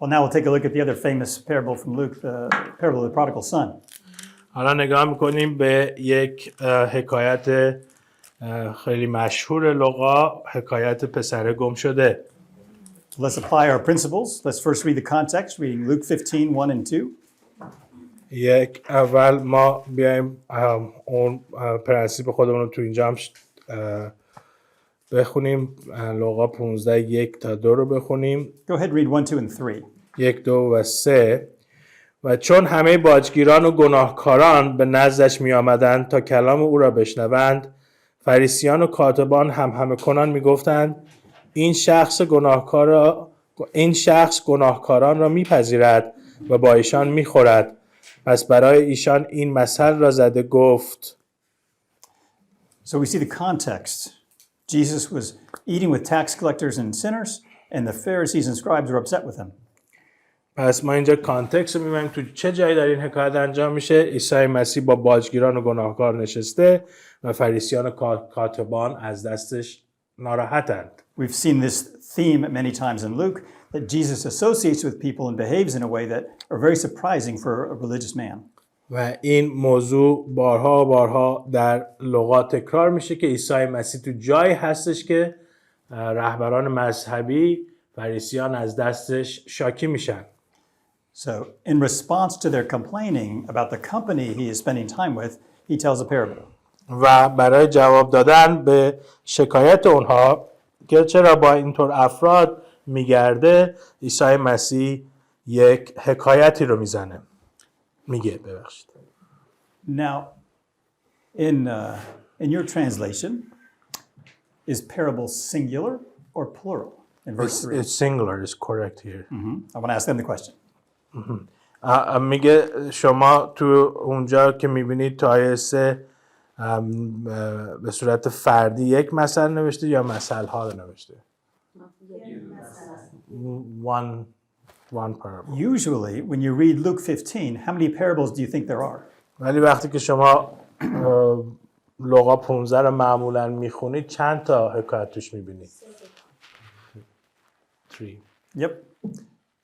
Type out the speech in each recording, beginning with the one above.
Well, now we'll take a look at the other famous parable from Luke, the parable of the prodigal son. حالا نگاه میکنیم به یک حکایت خیلی مشهور لوقا، حکایت پسر گم شده. Let's apply our principles. Let's first read the context, reading Luke 15, 1 and 2. یک اول ما بیایم اون پرنسیپ خودمون رو تو اینجا هم بخونیم. لوقا 15 1 تا 2 رو بخونیم. Go ahead, read 1, 2 and 3. 1 2 و 3. و چون همه باجگیران و گناهکاران به نزدش می آمدند تا کلام او را بشنوند، فریسیان و کاتبان همه کنان می گفتند این شخص گناهکاران را میپذیرد و با ایشان میخورد. پس برای ایشان این مثل را زده گفت. So we see the context. Jesus was eating with tax collectors and sinners, and the Pharisees and scribes were upset with him. پس ما اینجا کانتکست رو می‌بینیم تو چه جایی در این حکایت انجام میشه. عیسی مسیح با باجگیران و گناهکار نشسته و فریسیان و کاتبان از دستش ناراحتند. We've seen this theme many times in Luke, that Jesus associates with people and behaves in a way that are very surprising for a religious man. و این موضوع بارها و بارها در لوقا تکرار میشه که عیسی مسیح تو جایی هستش که رهبران مذهبی فریسیان از دستش شاکی میشن. So in response to their complaining about the company he is spending time with, he tells a parable. و برای جواب دادن به شکایت اونها که چرا با اینطور افراد میگرده، عیسی مسیح یک حکایتی رو میگه. Now, in your translation, is parable singular or plural in verse 3? It's singular, is correct here. I want to ask them the question. میگه شما تو اونجا که میبینید تا آیه 3 به صورت فردی یک مثل نوشته یا مثل ها رو نوشته؟ One parable. Usually, when you read Luke 15, how many parables do you think there are? ولی وقتی که شما لوقا 15 رو معمولا میخونید چند تا حکایت توش میبینید؟ 3. Yep.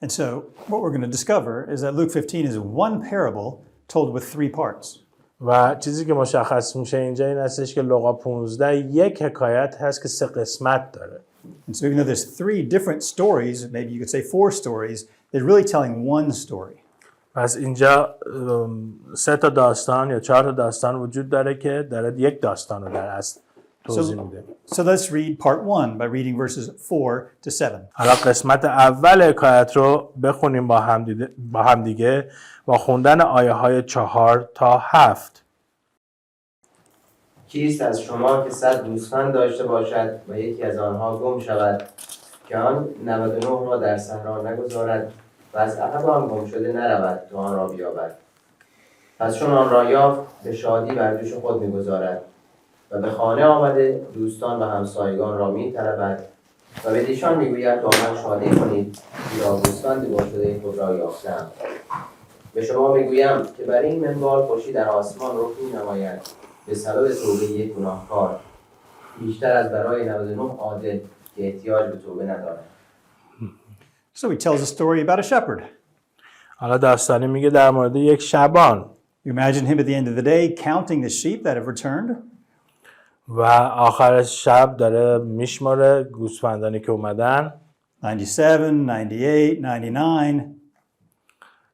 And so, what we're going to discover is that Luke 15 is one parable told with 3 parts. و چیزی که مشخص میشه اینجا این هستش که لوقا 15 یک حکایت هست که 3 قسمت داره. And so even though there's 3 different stories, maybe you could say 4 stories, they're really telling one story. پس اینجا 3 تا داستان یا 4 تا داستان وجود داره که داره یک داستان رو در اصل توضیح میده. So let's read part 1 by reading verses 4 to 7. حالا قسمت اول حکایت رو بخونیم با هم دیگه با خوندن آیه های 4 تا 7. کیست از شما که 100 گوسفند داشته باشد و یکی از آنها گم شود که آن 99 را در صحرا نگذارد و از عقب آن گم شده نرود تا آن را بیابد. پس چون آن را یافت به شادی بر دوش خود میگذارد و به خانه آمده دوستان و همسایگان را میطلبد و به ایشان میگوید با من شادی کنید زیرا گوسفند گم شده خود را یافتم. به شما میگویم که برای این منوال خوشی در آسمان رخ مینماید به سبب توبه یک گناهکار بیشتر از برای 99 عادل که احتیاج به توبه ندارد. So he tells a story about a shepherd. حالا داستانی میگه در مورد یک شبان. You imagine him at the end of the day counting the sheep that have returned. و آخر شب داره میشماره گوسفندانی که اومدن. 97, 98, 99.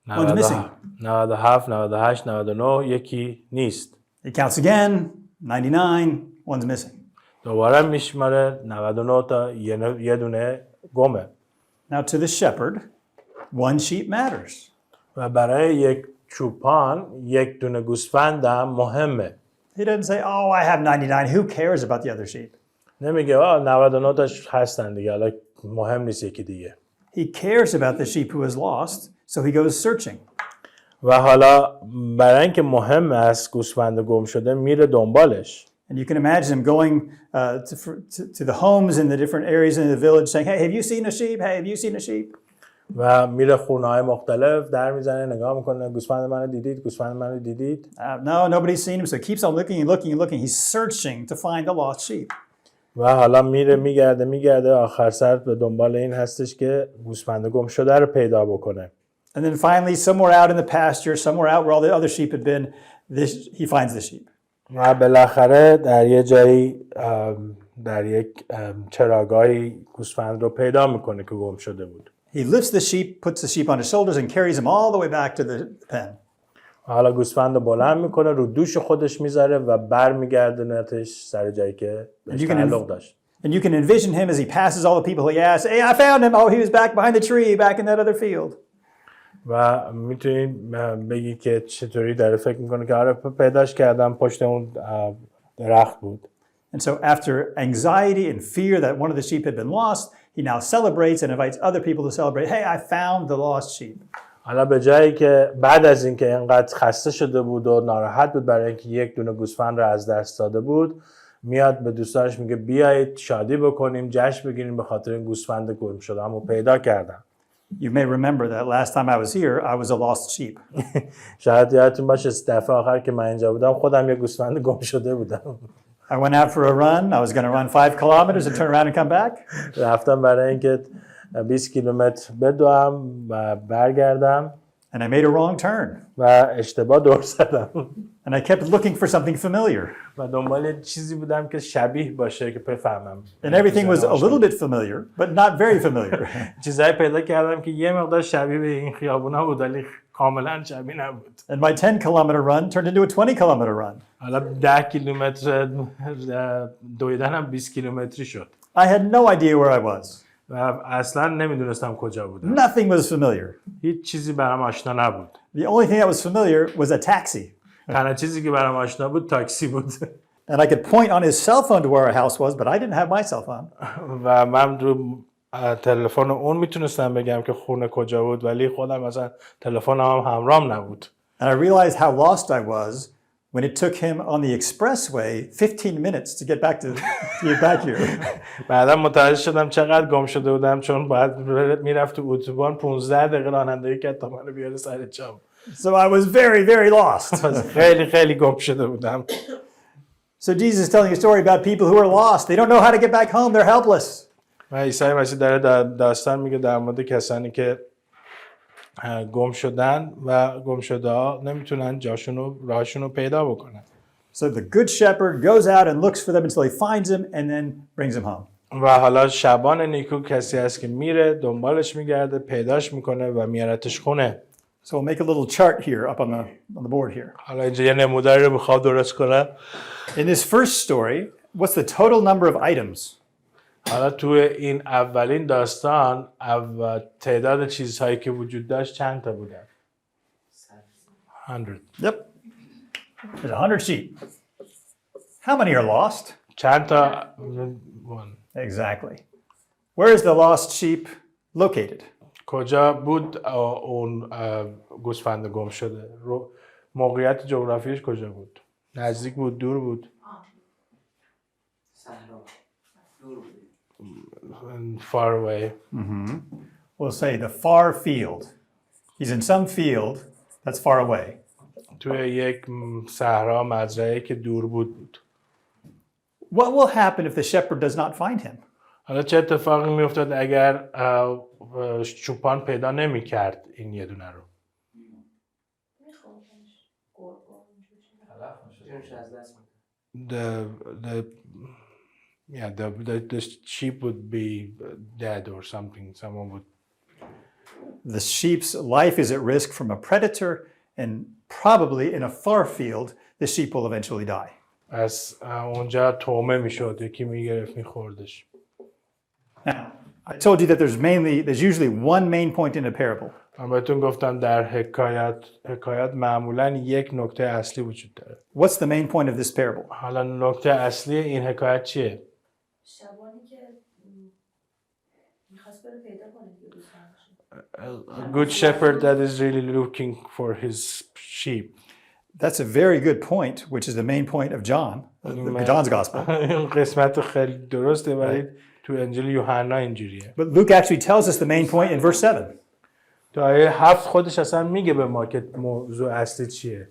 One's missing. 97, 98, 99 یکی نیست. He counts again, 99, one's missing. دوباره میشماره 99 تا یه دونه گمه. Now to the shepherd, one sheep matters. و برای یک چوپان یک دونه گوسفند هم مهمه. He doesn't say, oh, I have 99, who cares about the other sheep? نمیگه 99 تاش هستن دیگه حالا مهم نیست یکی دیگه. He cares about the sheep who is lost, so he goes searching. و حالا برای اینکه مهم است گوسفند گم شده میره دنبالش. And you can imagine him going to the homes in the different areas in the village saying, hey, have you seen a sheep? Hey, have you seen a sheep? و میره خونه‌های مختلف در میزنه نگاه میکنه گوسفند منو دیدید گوسفند منو دیدید. No, nobody's seen him, so he keeps on looking and looking and looking. He's searching to find the lost sheep. و حالا میره میگرده آخر سر به دنبال این هستش که گوسفند گم شده رو پیدا بکنه. And then finally, somewhere out in the pasture, somewhere out where all the other sheep had been, he finds the sheep. و بالاخره در یه جایی در یک چراگاهی گوسفند رو پیدا میکنه که گم شده بود. He lifts the sheep, puts the sheep on his shoulders and carries him all the way back to the pen. حالا گوسفند رو بلند میکنه، رو دوش خودش میذاره و برمیگردونتش سر جایی که بهش تعلق داشت. And you can envision him as he passes all the people he asked, hey, I found him. Oh, he was back behind the tree, back in that other field. و میتونید بگید که چطوری داره فکر میکنه که آره پیداش کردم پشت اون درخت بود. And so after anxiety and fear that one of the sheep had been lost, he now celebrates and invites other people to celebrate. Hey, I found the lost sheep. حالا به جایی که بعد از اینکه اینقدر خسته شده بود و ناراحت بود برای اینکه یک دونه گوسفند رو از دست داده بود، میاد به دوستانش میگه بیایید شادی بکنیم، جشن بگیریم به خاطر این گوسفند گم شده‌مو پیدا کردم. You may remember that last time I was here, I was a lost sheep. شاید یادتون باشه دفعه آخر که من اینجا بودم خودم یه گوسفند گم شده بودم. I went out for a run. I was going to run 5 kilometers and turn around and come back. رفتم برای اینکه 20 کیلومتر بدوم و برگردم. And I made a wrong turn. و اشتباه دور زدم. And I kept looking for something familiar. و دنبال چیزی بودم که شبیه باشه که بفهمم. And everything was a little bit familiar, but not very familiar. چیزایی پیدا کردم که یه مقدار شبیه به این خیابونا بود ولی کاملا شبیه نبود. And my 10-kilometer run turned into a 20-kilometer run. حالا 10 کیلومتر دویدنم 20 کیلومتری شد. I had no idea where I was. و اصلا نمیدونستم کجا بودم. Nothing was familiar. هیچ چیزی برام آشنا نبود. The only thing that was familiar was a taxi. تنها چیزی که برام آشنا بود تاکسی بود. And I could point on his cell phone to where our house was, but I didn't have my cell phone. و من رو تلفن اون میتونستم بگم که خونه کجا بود ولی خودم مثلا تلفنم هم همراهم نبود. And I realized how lost I was when it took him on the expressway 15 minutes to get back here. بعدا متوجه شدم چقدر گم شده بودم چون باید میرفت تو اتوبان 15 دقیقه رانندگی کرد تا منو بیاره سر جام. So I was very, very lost. خیلی گم شده بودم. So Jesus is telling a story about people who are lost. They don't know how to get back home. They're helpless. و عیسی مسیح داره داستان میگه در مورد کسانی که گم شدن و گم شده ها نمیتونن راهشون رو پیدا بکنن. So the good shepherd goes out and looks for them until he finds them and then brings them home. و حالا شبان نیکو کسی هست که میره دنبالش میگرده پیداش میکنه و میارتش خونه. So we'll make a little chart here up on the board here. حالا اینجا یه نموداری رو میخوام درست کنم. In this first story, what's the total number of items? حالا تو این اولین داستان تعداد چیزهایی که وجود داشت چند تا بودن؟ 100. Yep. There's 100 sheep. How many are lost? چند تا؟ Exactly. Where is the lost sheep located? کجا بود اون گوسفند گم شده؟ موقعیت جغرافیش کجا بود؟ نزدیک بود، دور بود؟ صحرا. دور بود. Far away. We'll say the far field. He's in some field that's far away. توی یک صحرا مزرعه‌ای که دور بود. What will happen if the shepherd does not find him? حالا چه اتفاقی میافتاد اگر چوپان پیدا نمی‌کرد این یه دونه رو؟ The sheep would be dead or something. Someone would. The sheep's life is at risk from a predator, and probably in a far field, the sheep will eventually die. از اونجا تومه میشد یکی میگرفت میخوردش. Now, I told you that there's usually one main point in a parable. من بهتون گفتم در حکایت معمولاً یک نکته اصلی وجود داره. What's the main point of this parable? حالا نکته اصلی این حکایت چیه؟ شبانی که می‌خواست بره پیدا کنه که A good shepherd that is really looking for his sheep. That's a very good point, which is the main point of John's gospel. این قسمت خیلی درسته ولی تو انجیل یوحنا اینجوریه. But Luke actually tells us the main point in verse 7. تو آیه 7 خودش اصلا میگه به ما که موضوع اصلی چیه.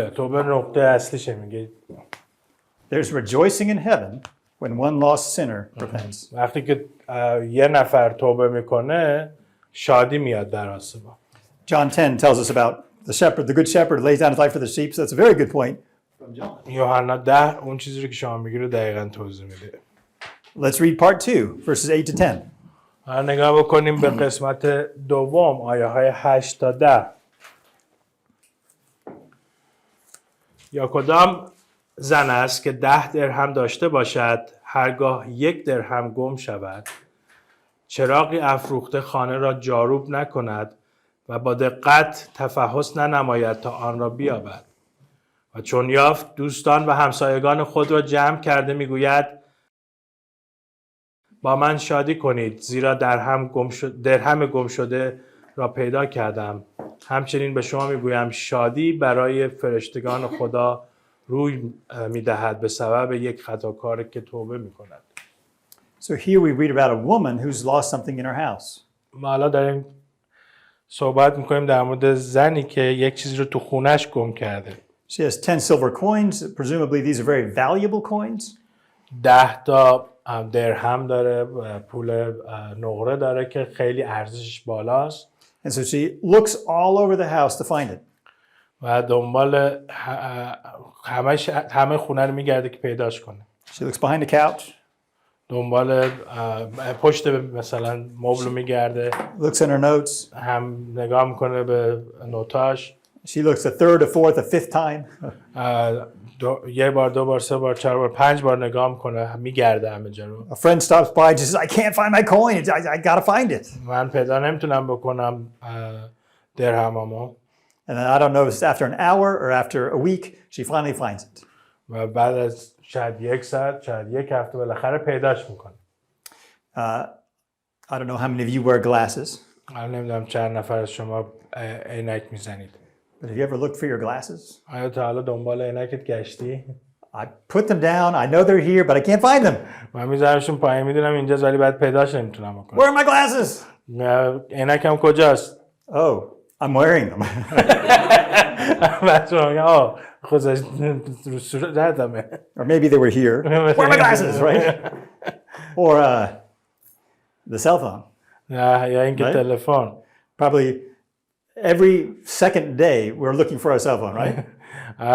توبه نقطه اصلیشه. میگه There's rejoicing in heaven when one lost sinner repents. وقتی که یه نفر توبه میکنه شادی میاد در آسمان. John 10 tells us about the good shepherd lays down his life for the sheep. So that's a very good point from John. یوحنا 10 اون چیزی رو که شما میگی رو دقیقاً توضیح میده. Let's read part 2, verses 8 to 10. نگاه بکنیم به قسمت دوم آیه های 8 تا 10. یا کدام زن است که 10 درهم داشته باشد هرگاه 1 درهم گم شود چراغی افروخته خانه را جاروب نکند و با دقت تفحص ننماید تا آن را بیابد و چون یافت دوستان و همسایگان خود را جمع کرده میگوید با من شادی کنید زیرا درهم گم شده را پیدا کردم. همچنین به شما میگویم شادی برای فرشتگان خدا روی میدهد به سبب یک خطاکار که توبه میکند. So here we read about a woman who's lost something in her house. ما حالا داریم صحبت میکنیم در مورد زنی که یک چیزی رو تو خونش گم کرده. She has 10 silver coins. Presumably these are very valuable coins. 10 تا درهم داره، پول نقره داره که خیلی ارزشش بالاست. And so she looks all over the house to find it. و دنبال همه خونه رو میگرده که پیداش کنه. She looks behind the couch. دنبال پشت مثلا مبل میگرده. Looks in her notes. هم نگاه میکنه به نوتاش. She looks a third, a fourth, a fifth time. یه بار، دو بار، سه بار، چهار بار، 5 بار نگاه میکنه، میگرده همه جا رو. A friend stops by and she says, I can't find my coin. I gotta find it. من پیدا نمیتونم بکنم درهمامو. And then I don't know if it's after an hour or after a week, she finally finds it. و بعد از شاید 1 ساعت، شاید 1 هفته بالاخره پیداش میکنه. I don't know how many of you wear glasses, من نمیدونم چند نفر از شما عینک میزنید. but have you ever looked for your glasses? آیا تا حالا دنبال عینکت گشتی؟ I put them down. I know they're here, but I can't find them. من میذارمشون پایین، میدونم اینجاست ولی بعد پیداش نمیتونم Where بکنم. are my glasses? عینکم کجاست؟ Oh, I'm wearing them. بعد شما میگم خودش رو صورتمه. Or maybe they were here. Where are my glasses, right? Or the cell phone. نه یا اینکه Right? تلفن. Probably every second day we're looking for our cell phone, right?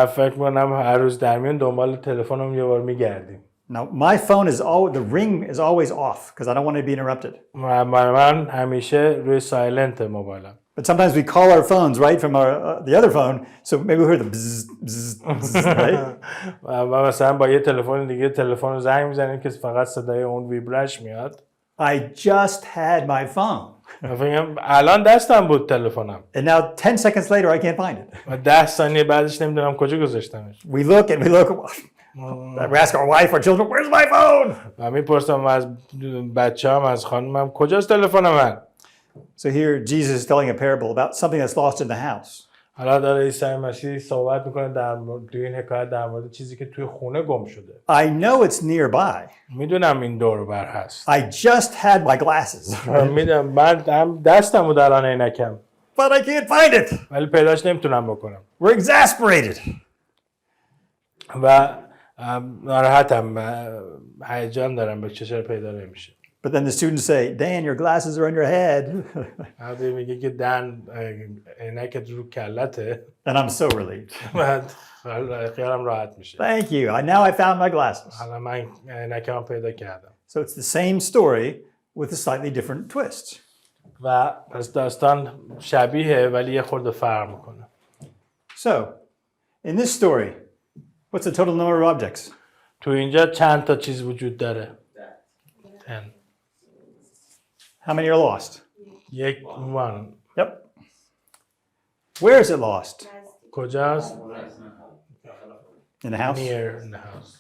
فکر کنم هر روز در میون دنبال تلفنم یه بار میگردیم. Now, my phone is the ring is always off because I don't want to be interrupted. من همیشه روی سایلنت موبایلم. But sometimes we call our phones, right, from the other phone, so maybe we hear the bzz, bzz, bzz, right? و مثلا با یه تلفن دیگه تلفن رو زنگ میزنیم که فقط صدای اون ویبرش میاد. I just had my phone. میگم الان دستم بود تلفنم. And now 10 seconds later, I can't find it. و 10 ثانیه بعدش نمیدونم کجا گذاشتمش. We look and we look. We ask our wife, our children, where's my phone? و میپرسم از بچه‌ام، از خانمم کجاست تلفن من؟ So here Jesus is telling a parable about something that's lost in the house. حالا داره عیسی مسیح صحبت میکنه توی این حکایت در مورد چیزی که توی خونه گم شده. I know it's nearby. میدونم این دور و بر هست. I just had my glasses. میدونم من هم دستمو در آن عینکم. But I can't find it. ولی پیداش نمیتونم بکنم. We're exasperated. و ناراحتم، هیجان دارم به چرا پیدا نمیشه. But then the students say, Dan, your glasses are on your head. وقتی میگه که دن عینکت رو کلته. And I'm so relieved. بعد خیالم راحت میشه. Thank you. Now I found my glasses. حالا من عینکم پیدا کردم. So it's the same story with a slightly different twist. و پس داستان شبیه ولی یه خورده فرق میکنه. So, in this story, what's the total number of objects? تو اینجا چند تا چیز وجود داره؟ 10. How many are lost? one. Yep. Where is it lost? کجاست؟ In the house? Near in the house.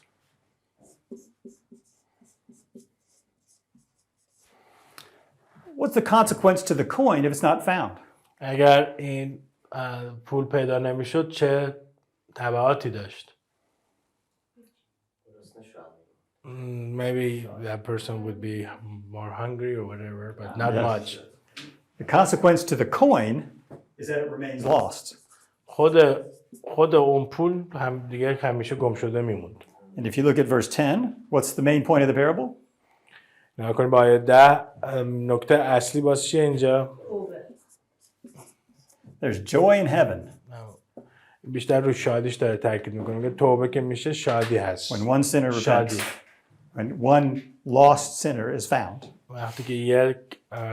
What's the consequence to the coin if it's not found? اگر این پول پیدا نمیشد چه تبعاتی داشت؟ Maybe that person would be more hungry or whatever, but not Yes. much. The consequence to the coin is that it remains lost. خود اون پول هم دیگه همیشه گم شده میموند. And if you look at verse 10, what's the main point of the parable? نگاه کنید با آیه 10 نکته اصلی باز چیه اینجا؟ There's joy in heaven بیشتر رو شادیش داره تاکید میکنه که توبه که میشه شادی هست. when one sinner شادی. repents, when one lost sinner is found. وقتی که یک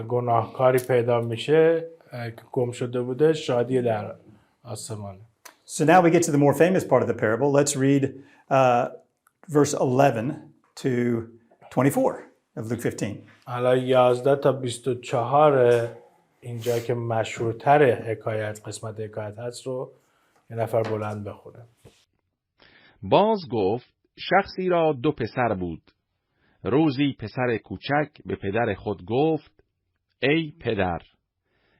گناهکاری پیدا میشه که گم شده بوده شادی در آسمانه. So now we get to the more famous part of the parable. Let's read verse 11 to 24 of Luke 15. حالا 11 تا 24 اینجا که مشهورتر قسمت حکایت هست رو یه نفر بلند بخونه. باز گفت شخصی را 2 پسر بود. روزی پسر کوچک به پدر خود گفت ای پدر،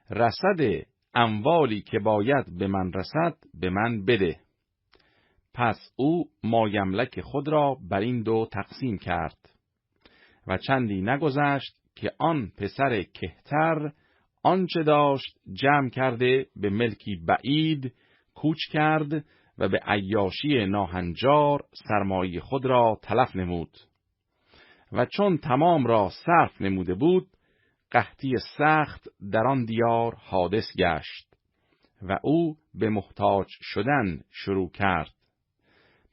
رصد اموالی که باید به من رسد به من بده. پس او مایملک خود را بر این 2 تقسیم کرد. و چندی نگذشت که آن پسر کهتر آنچه داشت جمع کرده به ملکی بعید کوچ کرد و به عیاشی ناهنجار سرمایه خود را تلف نمود. و چون تمام را صرف نموده بود، قحطی سخت در آن دیار حادث گشت و او به محتاج شدن شروع کرد.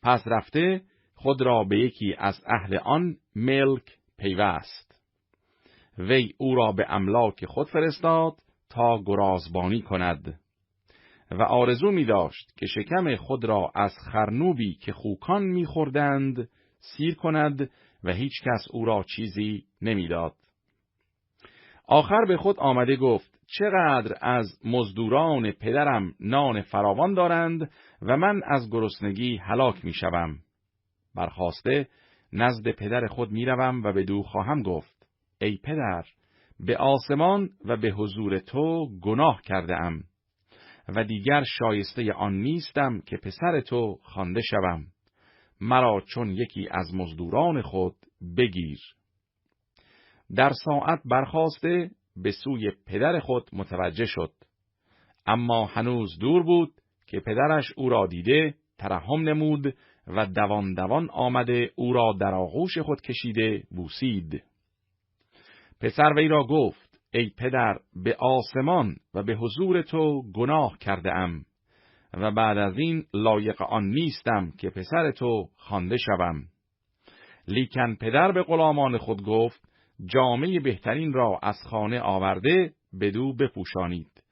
پس رفته خود را به یکی از اهل آن ملک پیوست. وی او را به املاک خود فرستاد تا گرازبانی کند و آرزو می داشت که شکم خود را از خرنوبی که خوکان می خوردند سیر کند و هیچ کس او را چیزی نمی داد. آخر به خود آمده گفت چقدر از مزدوران پدرم نان فراوان دارند و من از گرسنگی هلاک می شوم. برخاسته نزد پدر خود می روم و بدو خواهم گفت ای پدر، به آسمان و به حضور تو گناه کرده ام و دیگر شایسته آن نیستم که پسر تو خوانده شوم. مرا چون یکی از مزدوران خود بگیر. در ساعت برخاسته به سوی پدر خود متوجه شد، اما هنوز دور بود که پدرش او را دیده ترحم نمود و دوان دوان آمده او را در آغوش خود کشیده بوسید. پسر وی را گفت ای پدر، به آسمان و به حضور تو گناه کرده ام و بعد از این لایق آن نیستم که پسر تو خوانده شوم. لیکن پدر به غلامان خود گفت جامه بهترین را از خانه آورده بدو بپوشانید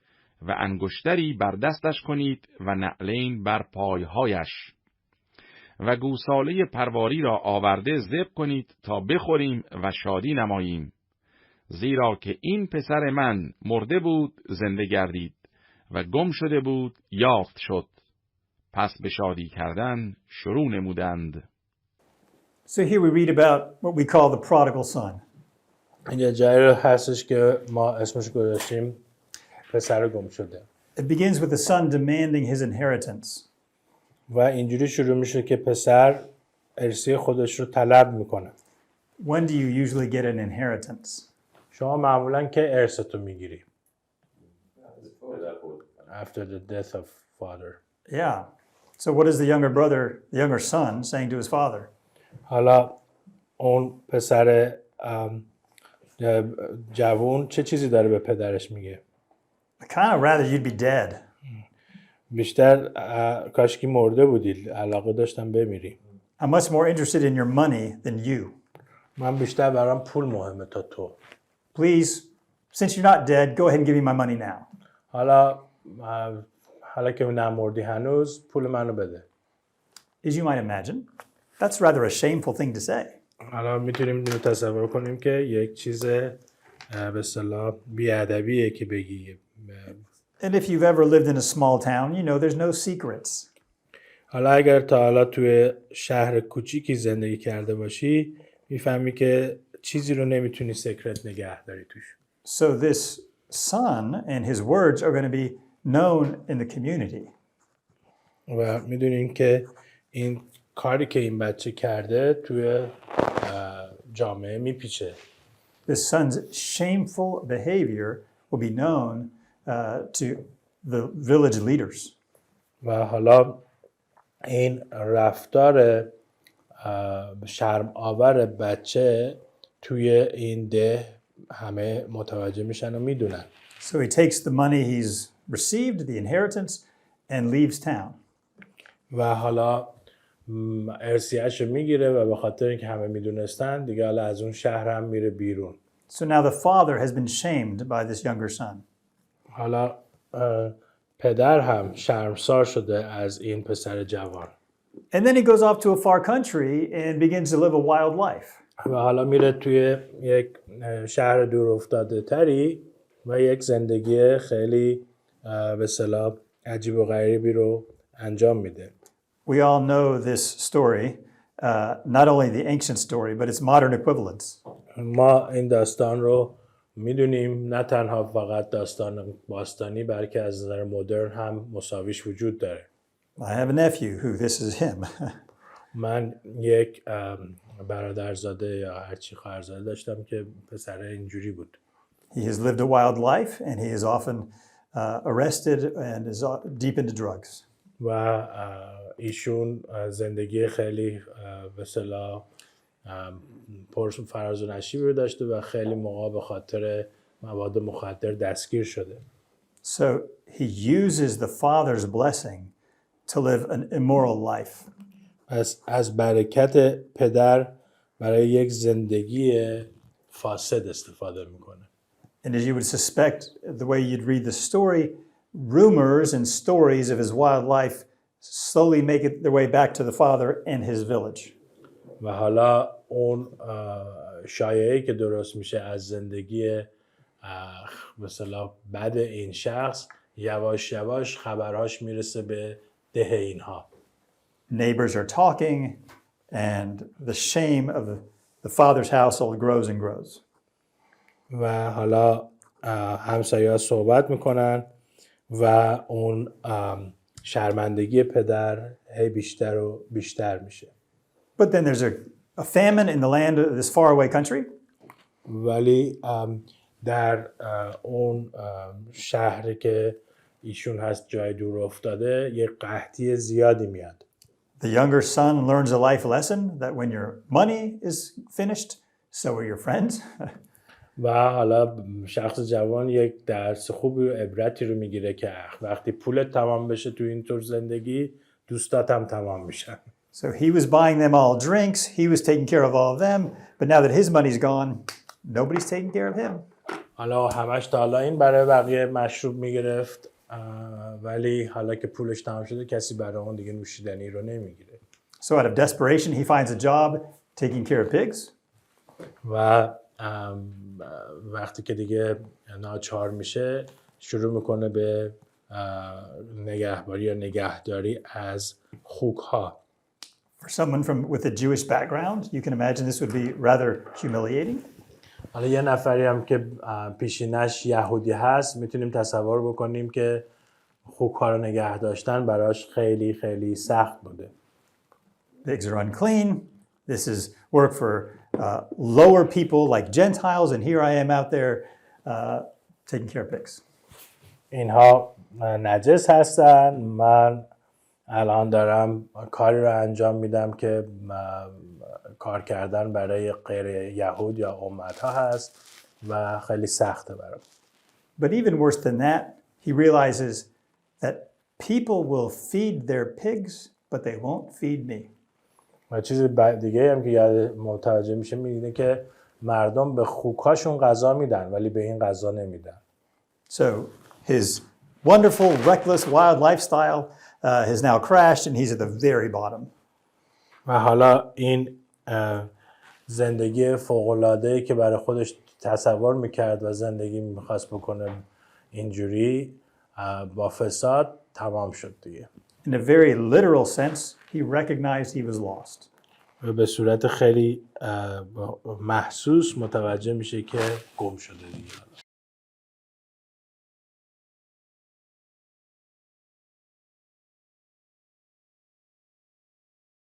و انگشتری بر دستش کنید و نعلین بر پایهایش و گوساله پرواری را آورده ذبح کنید تا بخوریم و شادی نماییم. زیرا که این پسر من مرده بود زنده گردید و گم شده بود یافت شد. پس به شادی کردن شروع نمودند. So here we read about what we call the prodigal son. اینجا جایی هستش که ما اسمش گذاشتیم پسر گم شده. It begins with the son demanding his inheritance. و اینجوری شروع میشه که پسر ارثی خودش رو طلب میکنه. When do you usually get an inheritance? شما معمولاً که ارثتو میگیری؟ After the death of father. Yeah. So what is the younger son saying to his father? حالا اون پسر جوون چه چیزی داره به پدرش میگه؟ I kind of rather you'd be dead. بیشتر کاشکی مرده بودی، علاقه داشتم بمیری. I'm much more interested in your money than you. من بیشتر برام پول مهمه تا تو. Please, since you're not dead, go ahead and give me my money now. حالا که نمردی هنوز پول منو بده. As you might imagine, that's rather a shameful thing to say. حالا میتونیم تصور کنیم که یک چیز به اصطلاح بی‌ادبیه که بگی. And if you've ever lived in a small town, you know there's no secrets. حالا اگر تا حالا توی شهر کوچیکی زندگی کرده باشی میفهمی که چیزی رو نمیتونی سکرت نگه داری توش. So this son and his words are going to be known in the community. و میدونین که این کاری که این بچه کرده توی جامعه میپیچه. This son's shameful behavior will be known to the village leaders. و حالا این رفتار شرم آور بچه توی این ده همه متوجه میشن و میدونن. So he takes the money he's received, the inheritance, and leaves town. و حالا ارثیه‌اش رو میگیره و به خاطر اینکه همه میدونستن دیگه حالا از اون شهر هم میره بیرون. So now the father has been shamed by this younger son. حالا پدر هم شرمسار شده از این پسر جوان. And then he goes off to a far country and begins to live a wild life. و حالا میره توی یک شهر دور افتاده تری و یک زندگی خیلی به اصطلاح عجیب و غریبی رو انجام میده. We all know this story, not only the ancient story, but its modern equivalents. ما این داستان رو میدونیم، نه تنها فقط داستان باستانی بلکه از نظر مدرن هم مساویش وجود داره. I have a nephew who this is him. من یک برادرزاده یا هرچی خواهرزاده داشتم که پسر اینجوری بود. He has lived a wild life and he is often arrested and is deep into drugs. و ایشون زندگی خیلی به اصطلاح پر فراز و نشیبی رو داشته و خیلی موقع به خاطر مواد مخدر دستگیر شده. So he uses the father's blessing to live an immoral life. از برکت پدر برای یک زندگی فاسد استفاده میکنه. And as you would suspect, the way you'd read the story, rumors and stories of his wild life slowly make it their way back to the father and his village. و حالا اون شایعه‌ای که درست میشه از زندگی مثلا بد این شخص یواش یواش خبرهاش میرسه به ده اینها. Neighbors are talking and the shame of the father's household grows and grows. و حالا همسایه‌ها صحبت میکنن و اون شرمندگی پدر هی بیشتر و بیشتر میشه. But then there's a famine in the land of this faraway country. ولی در اون شهری که ایشون هست جای دور افتاده یک قحطی زیادی میاد. The younger son learns a life lesson that when your money is finished, so are your friends. و حالا شخص جوان یک درس خوبی و عبرتی رو میگیره که وقتی پولت تمام بشه تو این طور زندگی دوستات هم تمام میشن. So he was buying them all drinks, he was taking care of all of them, but now that his money's gone, nobody's taking care of him. حالا همش تا حالا این برای بقیه مشروب میگرفت ولی حالا که پولش تمام شده کسی برای اون دیگه نوشیدنی رو نمیگیره. So out of desperation he finds a job taking care of pigs. و وقتی که دیگه ناچار میشه شروع میکنه به نگهبانی یا نگهداری از خوک ها. For someone with a Jewish background, you can imagine this would be rather humiliating. حالا یه نفری هم که پیشینش یهودی هست میتونیم تصور بکنیم که خوک ها رو نگه داشتن براش خیلی خیلی سخت بوده. Pigs are unclean. This is work for lower people like Gentiles, and here I am out there taking care of pigs. اینها نجس هستن. من الان دارم کاری رو انجام میدم که کار کردن برای غیر یهود یا امت ها هست و خیلی سخته برام. But even worse than that, he realizes that people will feed their pigs, but they won't feed me. و چیز دیگه هم که یاد متوجه میشه میگه که مردم به خوکاشون غذا میدن ولی به این غذا نمیدن. So his wonderful, reckless, wild lifestyle has now crashed and he's at the very bottom. و حالا این زندگی فوق‌العاده‌ای که برای خودش تصور میکرد و زندگی میخواست بکنه اینجوری با فساد تمام شد دیگه. In a very literal sense, he recognized he was lost. و به صورت خیلی محسوس متوجه میشه که گم شده دیگه.